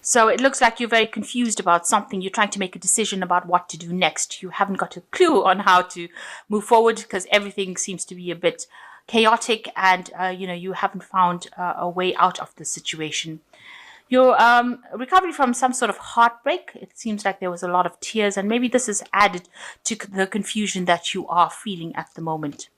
So it looks like you're very confused about something. You're trying to make a decision about what to do next. You haven't got a clue on how to move forward because everything seems to be a bit chaotic, and you haven't found a way out of the situation. You're recovering from some sort of heartbreak. It seems like there was a lot of tears, and maybe this is added to the confusion that you are feeling at the moment.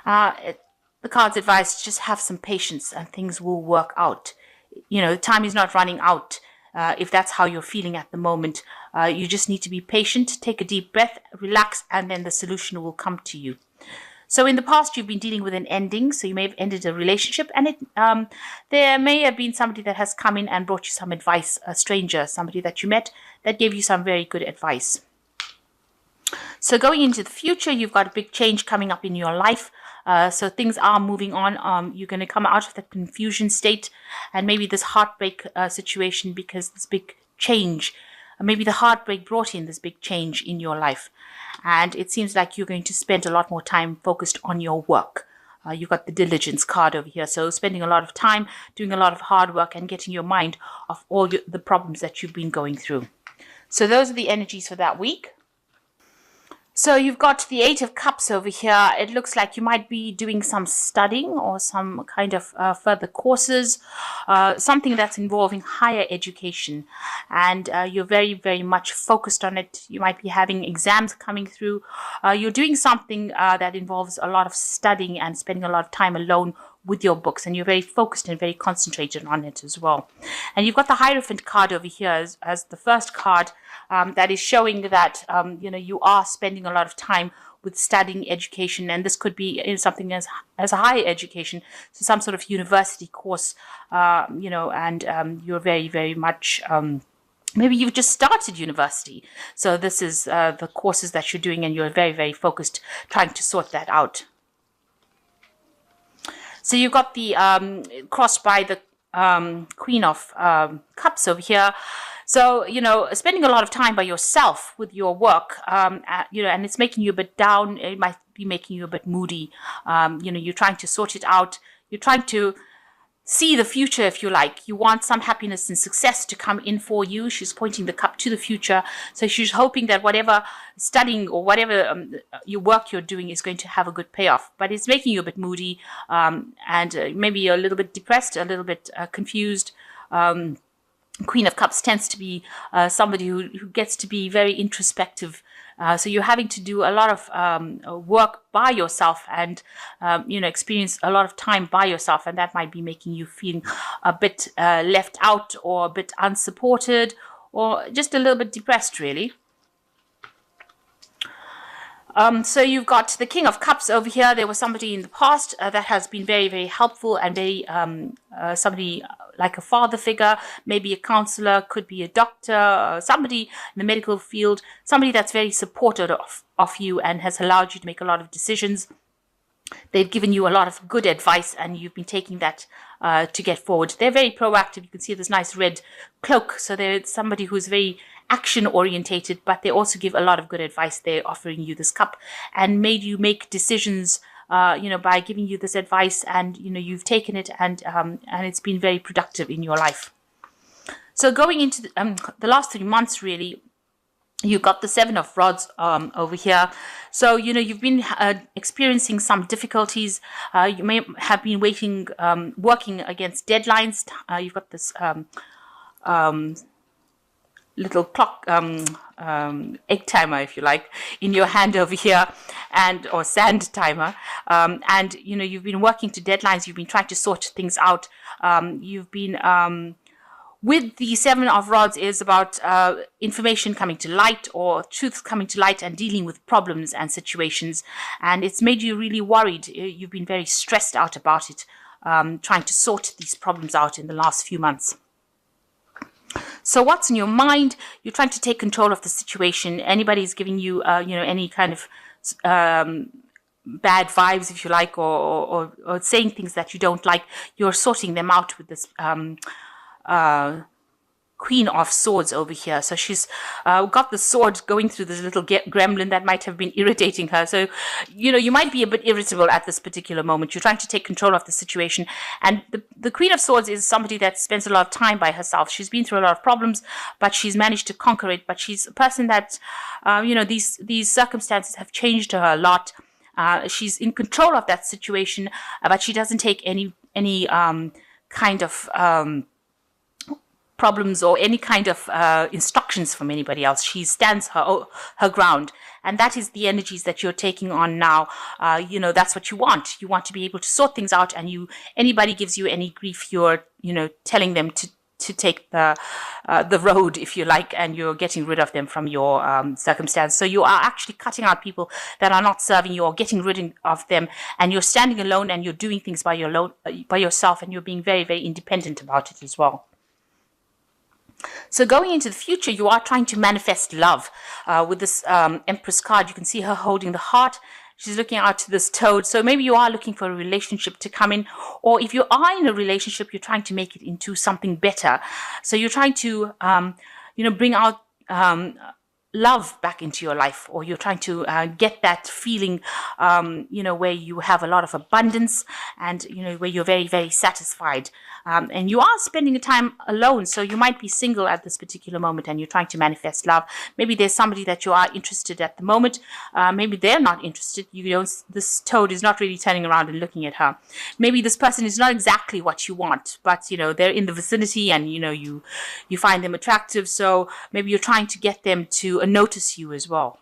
The cards advise just have some patience and things will work out. Time is not running out. If that's how you're feeling at the moment, you just need to be patient, take a deep breath, relax, and then the solution will come to you. So in the past, you've been dealing with an ending. So you may have ended a relationship, and there may have been somebody that has come in and brought you some advice, a stranger, somebody that you met that gave you some very good advice. So going into the future, you've got a big change coming up in your life. So things are moving on. You're going to come out of that confusion state and maybe this heartbreak situation, because this big change, maybe the heartbreak brought in this big change in your life. And it seems like you're going to spend a lot more time focused on your work. You've got the diligence card over here. So spending a lot of time doing a lot of hard work and getting your mind off all the problems that you've been going through. So those are the energies for that week. So you've got the Eight of Cups over here. It looks like you might be doing some studying or some kind of further courses, something that's involving higher education. And you're very, very much focused on it. You might be having exams coming through. You're doing something that involves a lot of studying and spending a lot of time alone with your books, and you're very focused and very concentrated on it as well. And you've got the Hierophant card over here as the first card that is showing that you are spending a lot of time with studying education, and this could be something as higher education, so some sort of university course, and you're very, very much maybe you've just started university. So this is the courses that you're doing, and you're very, very focused trying to sort that out. So you've got the crossed by the Queen of Cups over here. So, spending a lot of time by yourself with your work, and it's making you a bit down. It might be making you a bit moody. You're trying to sort it out. You're trying to see the future, if you like. You want some happiness and success to come in for you. She's pointing the cup to the future. So she's hoping that whatever studying or whatever your work you're doing is going to have a good payoff. But it's making you a bit moody, and maybe you're a little bit depressed, a little bit confused. Queen of Cups tends to be somebody who gets to be very introspective. So you're having to do a lot of work by yourself and, experience a lot of time by yourself. And that might be making you feel a bit left out or a bit unsupported or just a little bit depressed, really. So you've got the King of Cups over here. There was somebody in the past that has been very, very helpful and very somebody like a father figure, maybe a counselor, could be a doctor, somebody in the medical field, somebody that's very supportive of you and has allowed you to make a lot of decisions. They've given you a lot of good advice and you've been taking that to get forward. They're very proactive. You can see this nice red cloak. So they're somebody who's very action orientated, but they also give a lot of good advice. They're offering you this cup and made you make decisions by giving you this advice, and you've taken it, and it's been very productive in your life. So going into the last 3 months, really, you've got the Seven of Rods over here. So you've been experiencing some difficulties. You may have been working against deadlines. You've got this little clock, egg timer, if you like, in your hand over here, or sand timer, and you've been working to deadlines. You've been trying to sort things out. You've been with the Seven of Rods is about information coming to light or truth coming to light and dealing with problems and situations, and it's made you really worried. You've been very stressed out about it, trying to sort these problems out in the last few months. So what's in your mind? You're trying to take control of the situation. Anybody's giving you, any kind of bad vibes, if you like, or saying things that you don't like. You're sorting them out with this Queen of Swords over here. So she's got the sword going through this little gremlin that might have been irritating her. So, you might be a bit irritable at this particular moment. You're trying to take control of the situation. And the Queen of Swords is somebody that spends a lot of time by herself. She's been through a lot of problems, but she's managed to conquer it. But she's a person that, these circumstances have changed her a lot. She's in control of that situation, but she doesn't take any kind of problems or any kind of instructions from anybody else. She stands her ground, and that is the energies that you're taking on now. That's what you want. You want to be able to sort things out, and anybody gives you any grief, you're telling them to take the road, if you like, and you're getting rid of them from your circumstance. So you are actually cutting out people that are not serving you, or getting rid of them, and you're standing alone, and you're doing things by yourself, and you're being very, very independent about it as well. So going into the future, you are trying to manifest love. With this Empress card, you can see her holding the heart. She's looking out to this toad. So maybe you are looking for a relationship to come in, or if you are in a relationship, you're trying to make it into something better. So you're trying to, bring out love back into your life, or you're trying to get that feeling, where you have a lot of abundance, and, where you're very, very satisfied. And you are spending the time alone, so you might be single at this particular moment, and you're trying to manifest love. Maybe there's somebody that you are interested at the moment. Maybe they're not interested. This toad is not really turning around and looking at her. Maybe this person is not exactly what you want, but they're in the vicinity, and you find them attractive. So maybe you're trying to get them to notice you as well.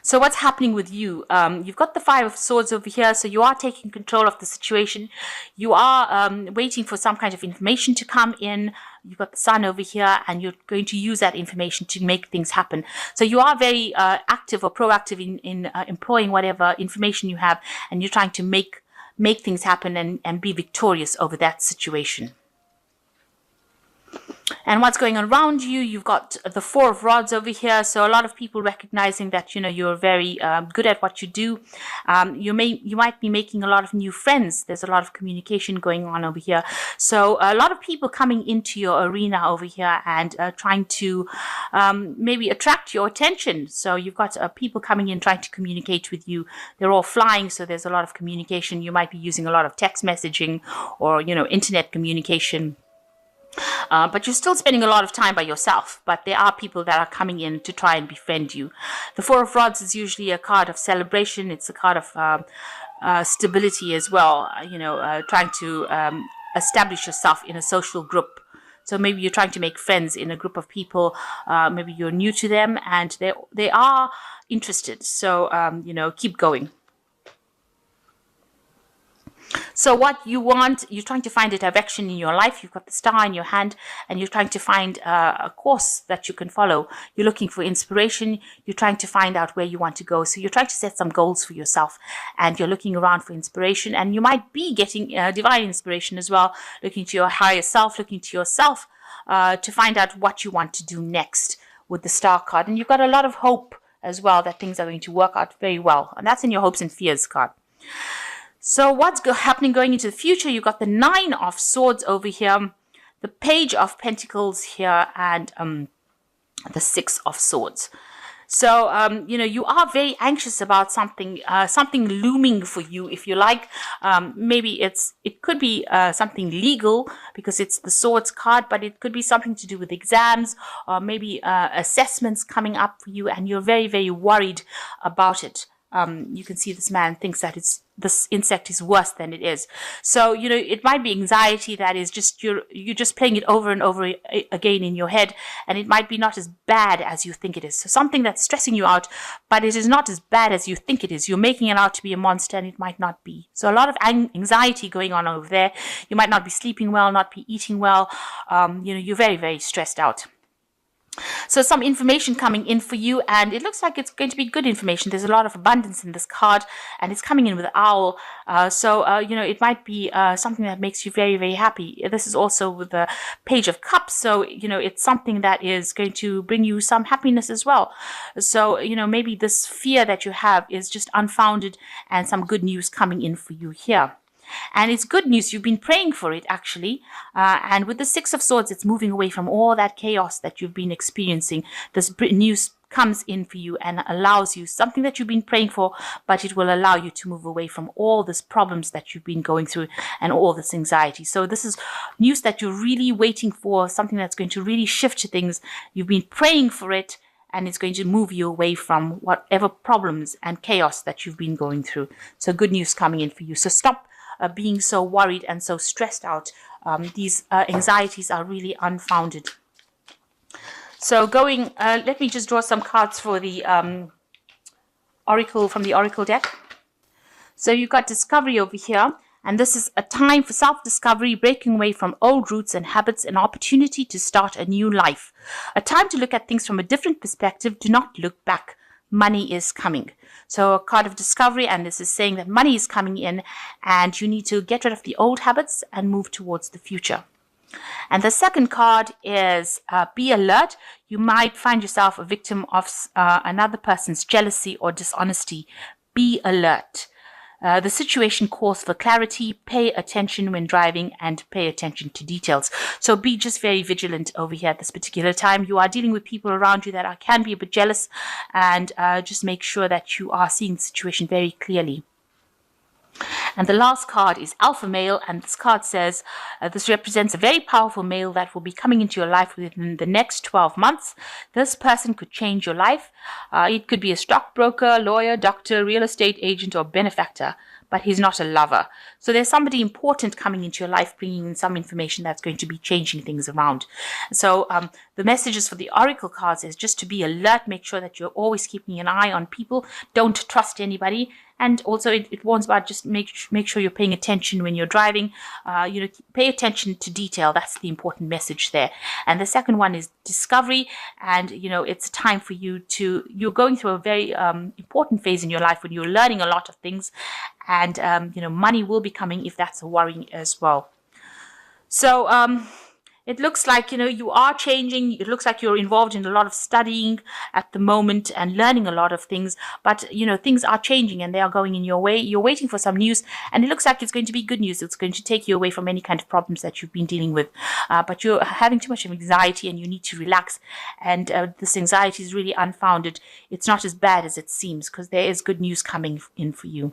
So what's happening with you? You've got the Five of Swords over here, so you are taking control of the situation. You are waiting for some kind of information to come in. You've got the Sun over here, and you're going to use that information to make things happen. So you are very active or proactive in employing whatever information you have, and you're trying to make things happen and be victorious over that situation. And what's going on around you? You've got the Four of Rods over here. So a lot of people recognizing that, you're very good at what you do. You might be making a lot of new friends. There's a lot of communication going on over here. So a lot of people coming into your arena over here and trying to maybe attract your attention. So you've got people coming in trying to communicate with you. They're all flying, so there's a lot of communication. You might be using a lot of text messaging or, internet communication. But you're still spending a lot of time by yourself. But there are people that are coming in to try and befriend you. The Four of Rods is usually a card of celebration. It's a card of stability as well. Trying to establish yourself in a social group. So maybe you're trying to make friends in a group of people. Maybe you're new to them, and they are interested. So keep going. So what you want, you're trying to find a direction in your life. You've got the Star in your hand, and you're trying to find a course that you can follow. You're looking for inspiration. You're trying to find out where you want to go. So you're trying to set some goals for yourself, and you're looking around for inspiration. And you might be getting divine inspiration as well, looking to your higher self, looking to yourself to find out what you want to do next with the Star card. And you've got a lot of hope as well that things are going to work out very well. And that's in your hopes and fears card. So what's happening going into the future? You've got the Nine of Swords over here, the Page of Pentacles here, and the Six of Swords. So, you are very anxious about something looming for you, if you like. Maybe it could be something legal because it's the Swords card, but it could be something to do with exams or maybe assessments coming up for you, and you're very, very worried about it. You can see this man thinks that this insect is worse than it is. So, it might be anxiety that is just, you're just playing it over and over again in your head, and it might be not as bad as you think it is. So something that's stressing you out, but it is not as bad as you think it is. You're making it out to be a monster, and it might not be. So a lot of anxiety going on over there. You might not be sleeping well, not be eating well. You're very, very stressed out. So some information coming in for you, and it looks like it's going to be good information. There's a lot of abundance in this card, and it's coming in with owl. It might be something that makes you very, very happy. This is also with the Page of Cups, so it's something that is going to bring you some happiness as well. So maybe this fear that you have is just unfounded, and some good news coming in for you here. And it's good news. You've been praying for it, actually. And with the Six of Swords, it's moving away from all that chaos that you've been experiencing. This news comes in for you and allows you something that you've been praying for, but it will allow you to move away from all these problems that you've been going through and all this anxiety. So this is news that you're really waiting for, something that's going to really shift things. You've been praying for it, and it's going to move you away from whatever problems and chaos that you've been going through. So good news coming in for you. So stop being so worried and so stressed out. These anxieties are really unfounded. So let me just draw some cards for the oracle, from the oracle deck. So you've got discovery over here, and this is a time for self-discovery, breaking away from old roots and habits, an opportunity to start a new life. A time to look at things from a different perspective. Do not look back. Money is coming. So a card of discovery, and this is saying that money is coming in, and you need to get rid of the old habits and move towards the future. And the second card is be alert. You might find yourself a victim of another person's jealousy or dishonesty. Be alert. The situation calls for clarity. Pay attention when driving and pay attention to details. So be just very vigilant over here at this particular time. You are dealing with people around you that can be a bit jealous, and just make sure that you are seeing the situation very clearly. And the last card is Alpha Male, and this card says this represents a very powerful male that will be coming into your life within the next 12 months. This person could change your life. It could be a stockbroker, lawyer, doctor, real estate agent, or benefactor, but he's not a lover. So there's somebody important coming into your life, bringing in some information that's going to be changing things around. So the messages for the oracle cards is just to be alert, make sure that you're always keeping an eye on people, don't trust anybody. And also it warns about just make sure you're paying attention when you're driving. Pay attention to detail. That's the important message there. And the second one is discovery. And, it's a time for you're going through a very important phase in your life when you're learning a lot of things. And, money will be coming if that's a worry as well. So, it looks like, you are changing. It looks like you're involved in a lot of studying at the moment and learning a lot of things. But, things are changing and they are going in your way. You're waiting for some news, and it looks like it's going to be good news. It's going to take you away from any kind of problems that you've been dealing with. But you're having too much of anxiety and you need to relax. And this anxiety is really unfounded. It's not as bad as it seems, because there is good news coming in for you.